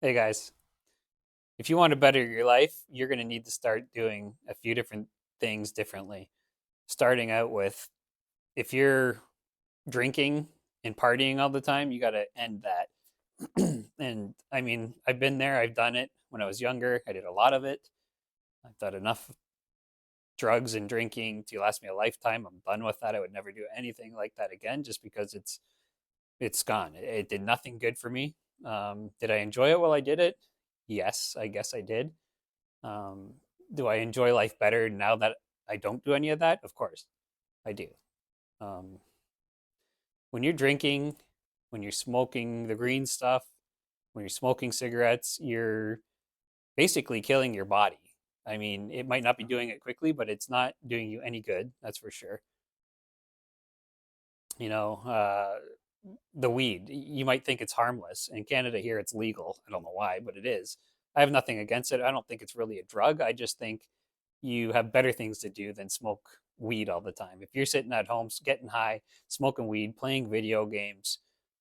Hey guys, if you want to better your life, you're going to need to start doing a few different things differently. Starting out with if you're drinking and partying all the time, you got to end that. And I mean, I've been there, I've done it when I was younger. I did a lot of it. I've done enough drugs and drinking to last me a lifetime. I'm done with that. I would never do anything like that again just because it's gone. It did nothing good for me. Did I enjoy it while I did it? Yes, I guess I did. Um, do I enjoy life better now that I don't do any of that? Of course, I do. Um, when you're drinking, when you're smoking the green stuff, when you're smoking cigarettes, you're basically killing your body. I mean, it might not be doing it quickly, but it's not doing you any good. That's for sure. You know, the weed, you might think it's harmless. In Canada, here, it's legal. I don't know why, but it is. I have nothing against it. I don't think it's really a drug. I just think you have better things to do than smoke weed all the time. If you're sitting at home getting high, smoking weed, playing video games,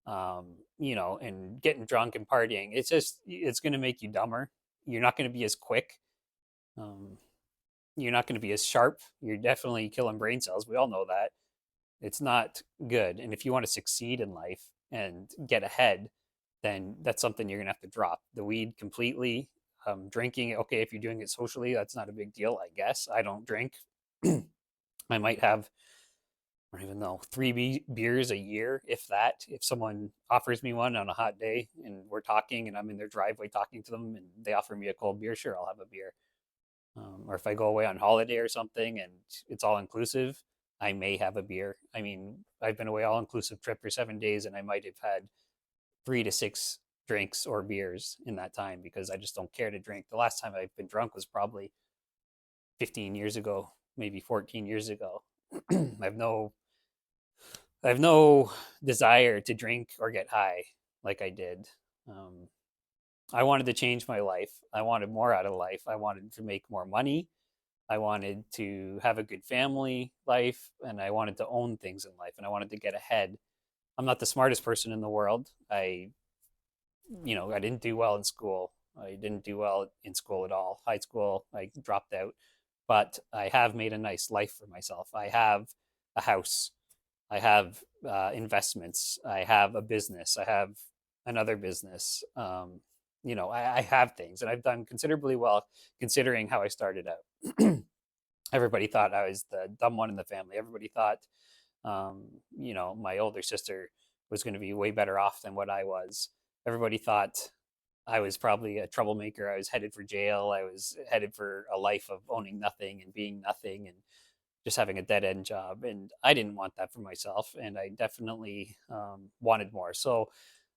and getting drunk and partying, it's going to make you dumber. You're not going to be as quick. Um, you're not going to be as sharp. You're definitely killing brain cells. We all know that. It's not good. And if you want to succeed in life and get ahead, then that's something you're going to have to drop the weed completely. Drinking, okay, if you're doing it socially, that's not a big deal, I guess. I don't drink. I might have, I don't even know, beers a year, if that. If someone offers me one on a hot day and we're talking and I'm in their driveway talking to them and they offer me a cold beer, sure, I'll have a beer. Or if I go away on holiday or something and it's all inclusive, I may have a beer. I mean, I've been away all inclusive trip for 7 days and I might have had 3 to 6 drinks or beers in that time because I just don't care to drink. The last time I've been drunk was probably 15 years ago, maybe 14 years ago. I have no I have no desire to drink or get high like I did. Um, I wanted to change my life. I wanted more out of life. I wanted to make more money. I wanted to have a good family life and I wanted to own things in life and I wanted to get ahead. I'm not the smartest person in the world. I didn't do well in school. I didn't do well in school at all. High school, I dropped out, but I have made a nice life for myself. I have a house. I have investments. I have a business. I have another business. I have things, and I've done considerably well considering how I started out. Everybody thought I was the dumb one in the family. Everybody thought, my older sister was going to be way better off than what I was. Everybody thought I was probably a troublemaker. I was headed for jail. I was headed for a life of owning nothing and being nothing and just having a dead end job. And I didn't want that for myself. And I definitely wanted more. So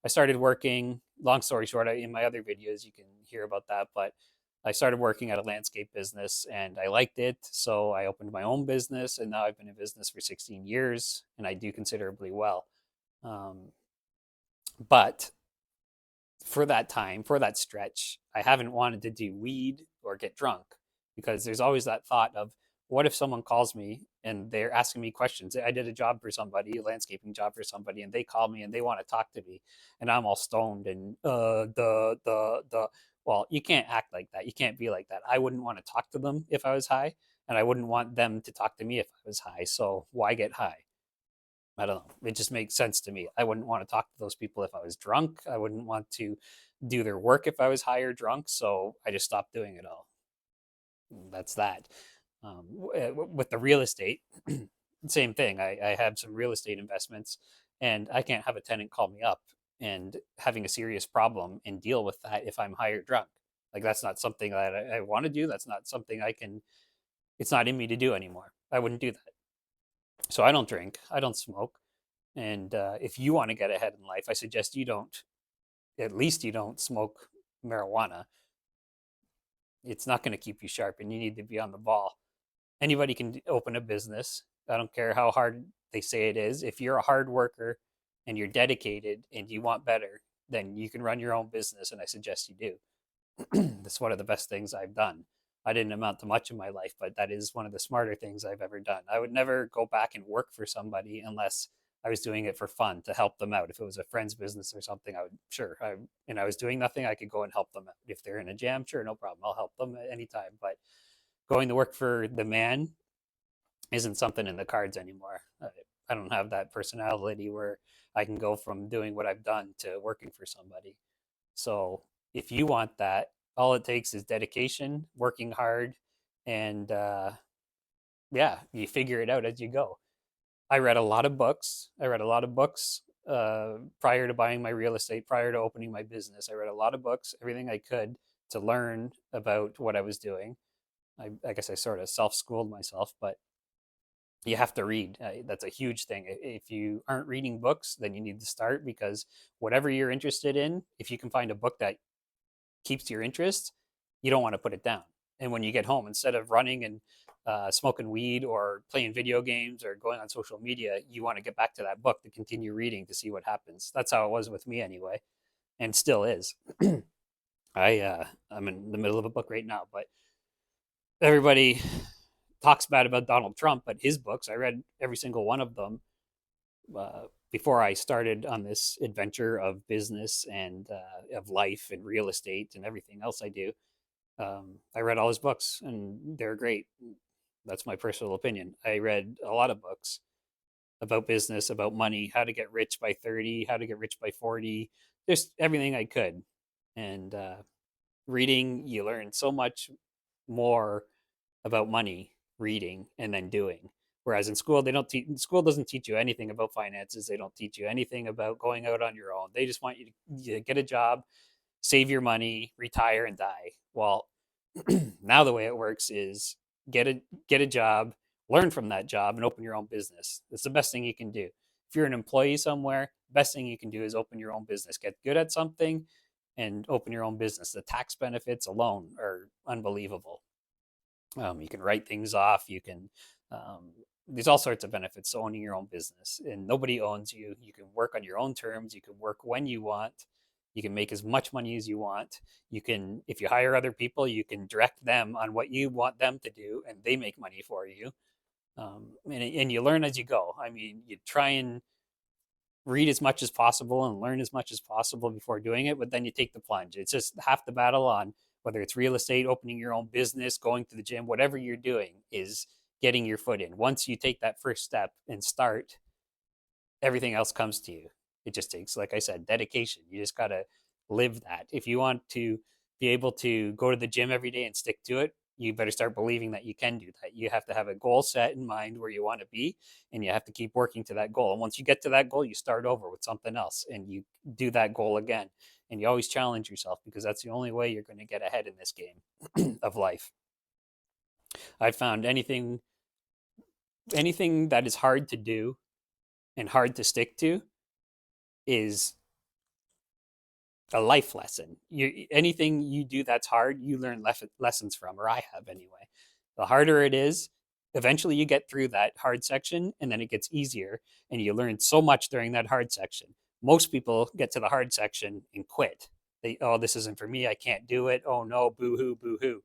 I started working. Long story short, in my other videos, you can hear about that. But I started working at a landscape business and I liked it. So I opened my own business and now I've been in business for 16 years and I do considerably well. Um, but for that time, for that stretch, I haven't wanted to do weed or get drunk because there's always that thought of what if someone calls me and they're asking me questions. I did a job for somebody, a landscaping job for somebody, and they call me and they want to talk to me, and I'm all stoned and the. Well, you can't act like that. You can't be like that. I wouldn't want to talk to them if I was high, and I wouldn't want them to talk to me if I was high. So why get high? I don't know. It just makes sense to me. I wouldn't want to talk to those people if I was drunk. I wouldn't want to do their work if I was high or drunk. So I just stopped doing it all. That's that. With the real estate, same thing. I have some real estate investments, and I can't have a tenant call me up and having a serious problem and deal with that if I'm high or drunk. Like that's not something that I want to do. That's not something I can. It's not in me to do anymore. I wouldn't do that. So I don't drink. I don't smoke. And if you want to get ahead in life, I suggest you don't, at least you don't smoke marijuana. It's not going to keep you sharp and you need to be on the ball. Anybody can open a business. I don't care how hard they say it is. If you're a hard worker and you're dedicated and you want better, then you can run your own business. And I suggest you do. That's one of the best things I've done. I didn't amount to much in my life, but that is one of the smarter things I've ever done. I would never go back and work for somebody unless I was doing it for fun to help them out. If it was a friend's business or something, I would sure. And I was doing nothing, I could go and help them out. If they're in a jam, sure, no problem, I'll help them at any time. But going to work for the man isn't something in the cards anymore. I don't have that personality where I can go from doing what I've done to working for somebody. So if you want that, all it takes is dedication, working hard, and yeah, you figure it out as you go. I read a lot of books. I read a lot of books prior to buying my real estate, prior to opening my business. I read a lot of books, everything I could to learn about what I was doing. I guess I sort of self schooled myself, but you have to read. That's a huge thing. If you aren't reading books, then you need to start, because whatever you're interested in, if you can find a book that keeps your interest, you don't want to put it down. And when you get home, instead of running and smoking weed or playing video games or going on social media, you want to get back to that book to continue reading to see what happens. That's how it was with me anyway, and still is. I'm in the middle of a book right now, but everybody talks bad about Donald Trump, but his books, I read every single one of them before I started on this adventure of business and of life and real estate and everything else I do. I read all his books, and they're great. That's my personal opinion. I read a lot of books about business, about money, how to get rich by 30, how to get rich by 40, just everything I could. And reading, you learn so much more about money reading and then doing. Whereas in school, they don't teach. School doesn't teach you anything about finances. They don't teach you anything about going out on your own. They just want you to get a job, save your money, retire, and die. Well, now the way it works is get a job, learn from that job, and open your own business. It's the best thing you can do. If you're an employee somewhere, best thing you can do is open your own business. Get good at something and open your own business. The tax benefits alone are unbelievable. You can write things off. You can there's all sorts of benefits to owning your own business, and nobody owns you. You can work on your own terms. You can work when you want. You can make as much money as you want. You can, if you hire other people, you can direct them on what you want them to do, and they make money for you. And you learn as you go. I mean, you try and read as much as possible and learn as much as possible before doing it, but then you take the plunge. It's just half the battle on whether it's real estate, opening your own business, going to the gym, whatever you're doing is getting your foot in. Once you take that first step and start, everything else comes to you. It just takes, like I said, dedication. You just got to live that. If you want to be able to go to the gym every day and stick to it, you better start believing that you can do that. You have to have a goal set in mind where you want to be, and you have to keep working to that goal. And once you get to that goal, you start over with something else and you do that goal again. And you always challenge yourself, because that's the only way you're going to get ahead in this game of life. I've found anything that is hard to do and hard to stick to is a life lesson. Anything you do that's hard, you learn lessons from, or I have anyway. The harder it is, eventually you get through that hard section, and then it gets easier, and you learn so much during that hard section. Most people get to the hard section and quit. Oh, this isn't for me. I can't do it. Oh no, boo hoo, boo hoo,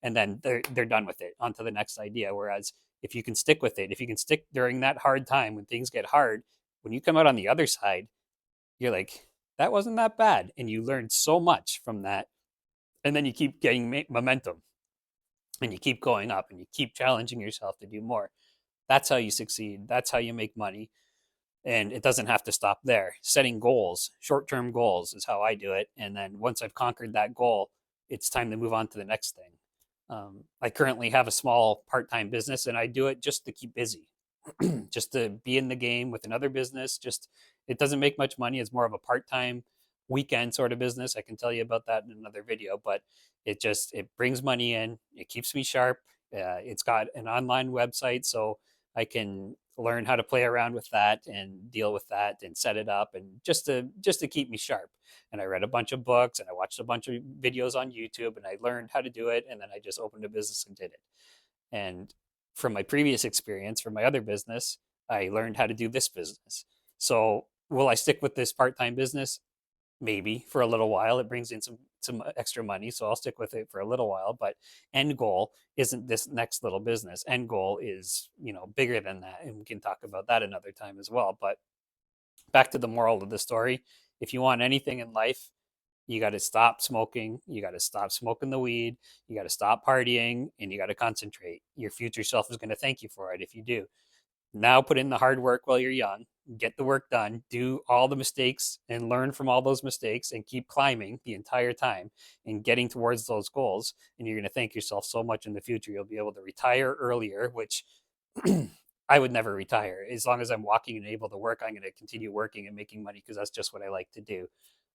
and then they're done with it. On to the next idea. Whereas if you can stick with it, if you can stick during that hard time when things get hard, when you come out on the other side, you're like, that wasn't that bad. And you learn so much from that. And then you keep getting momentum, and you keep going up, and you keep challenging yourself to do more. That's how you succeed. That's how you make money. And it doesn't have to stop there. Setting goals, short term goals, is how I do it. And then once I've conquered that goal, it's time to move on to the next thing. I currently have a small part time business, and I do it just to keep busy. Just to be in the game with another business. Just, it doesn't make much money. It's more of a part-time weekend sort of business. I can tell you about that in another video, but it brings money in. It keeps me sharp. It's got an online website, so I can learn how to play around with that and deal with that and set it up, and just to keep me sharp. And I read a bunch of books, and I watched a bunch of videos on YouTube, and I learned how to do it, and then I just opened a business and did it. And from my previous experience from my other business, I learned how to do this business. So will I stick with this part-time business? Maybe for a little while. It brings in some extra money, so I'll stick with it for a little while. But end goal isn't this next little business. End goal is, bigger than that, and we can talk about that another time as well. But Back to the moral of the story. If you want anything in life, you got to stop smoking. You got to stop smoking the weed. You got to stop partying, and you got to concentrate. Your future self is going to thank you for it if you do. Now put in the hard work while you're young, get the work done, do all the mistakes and learn from all those mistakes and keep climbing the entire time and getting towards those goals. And you're going to thank yourself so much in the future. You'll be able to retire earlier, which I would never retire. As long as I'm walking and able to work, I'm going to continue working and making money because that's just what I like to do.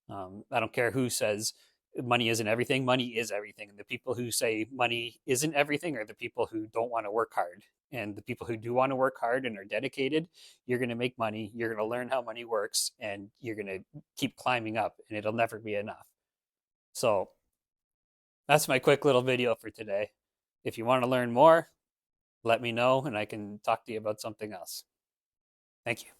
I don't care who says money isn't everything. Money is everything. And the people who say money isn't everything are the people who don't want to work hard. And the people who do want to work hard and are dedicated, you're going to make money. You're going to learn how money works and you're going to keep climbing up and it'll never be enough. So that's my quick little video for today. If you want to learn more, let me know and I can talk to you about something else. Thank you.